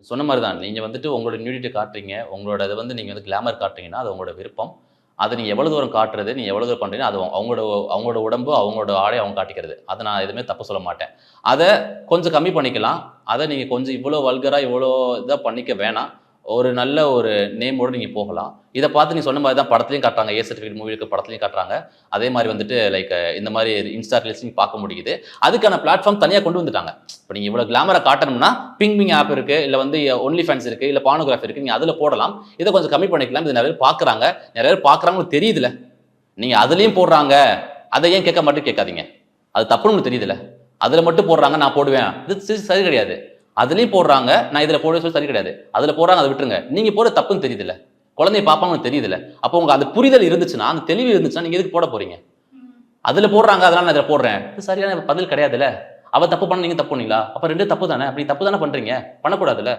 சொன்ன மாதிரி தான். நீங்க வந்துட்டு உங்களோட நியூடிட்டி காட்டுறீங்க. உங்களோட இத வந்து நீங்க வந்து கிளாமர் காட்டுறீங்கன்னா, அது உங்களோட விருப்பம். அத நீங்க எவ்வளவு தூரம் காட்டுறது, நீங்க எவ்வளவு தூரம் பண்றீங்க, அது அவங்களோட அவங்களோட உடம்பு, அவங்களோட ஆடை அவங்க காட்டிக்கிறது. அத நான் எதுவுமே தப்பு சொல்ல மாட்டேன். அத கொஞ்சம் கம்மி பண்ணிக்கலாம். அத நீங்க கொஞ்சம் இவ்வளோ வல்கரா, இவ்வளோ இதா பண்ணிக்க வேணாம். ஒரு நல்ல ஒரு நேமோட நீங்க போகலாம். இத பார்த்து நீங்க சொன்ன மாரி தான் படத்திலயும் காட்டுறாங்க. ஏ சர்டிஃபிகேட் மூவி இருக்க படத்திலயும் காட்டுறாங்க. அதே மாரி வந்துட்டு லைக் இந்த மாரி இன்ஸ்டா ரீல்ஸ்லயும் பார்க்க முடியுது. அதுக்கான பிளாட்ஃபார்ம் தனியா கொண்டு வந்துட்டாங்க. இப்ப நீங்க இவ்வளவு கிளாமரா காட்டணும்னா, பிங் ஆப் இருக்கு, இல்ல வந்து ஒன்லி ஃபேன்ஸ் இருக்கு, இல்ல பானோகிராஃபி இருக்கு. நீங்க அதுல போடலாம். இத கொஞ்சம் கம்மி பண்ணிக்கலாம். இது நிறைய பேர் பார்க்குறாங்க. நிறைய பேர் பார்க்குறாங்கன்னு தெரியுதுல. நீங்க அதுலயும் போடுறாங்க. அத ஏன் கேட்க மாட்டேன்னு கேட்காதீங்க. அது தப்புன்னு உங்களுக்கு தெரியுதுல. அதுல மட்டும் போடுறாங்க, நான் போடுவேன். இது சரி கிடையாது. அதுலயும் போடுறாங்க, நான் இதுல போடுவேன் சொல்லி சரி கிடையாது. அதுல போடுறாங்க, அதை விட்டுருங்க. நீங்க போட தப்புன்னு தெரியுதுல. குழந்தைய பாப்பாங்க தெரியுதுல. அப்போ உங்க அந்த புரிதல் இருந்துச்சுன்னா, அந்த தெளிவு இருந்துச்சுன்னா, நீங்க எதுக்கு போட போறீங்க? அதுல போடுறாங்க, அதனால நான் இதுல போடுறேன். இது சரியான பதில் கிடையாதுல்ல. அவ தப்பு பண்ண நீங்க தப்பு பண்ணீங்களா? அப்ப 2 தப்பு தானே. அப்படி தப்பு தானே பண்றீங்க. பண்ணக்கூடாதுல்ல.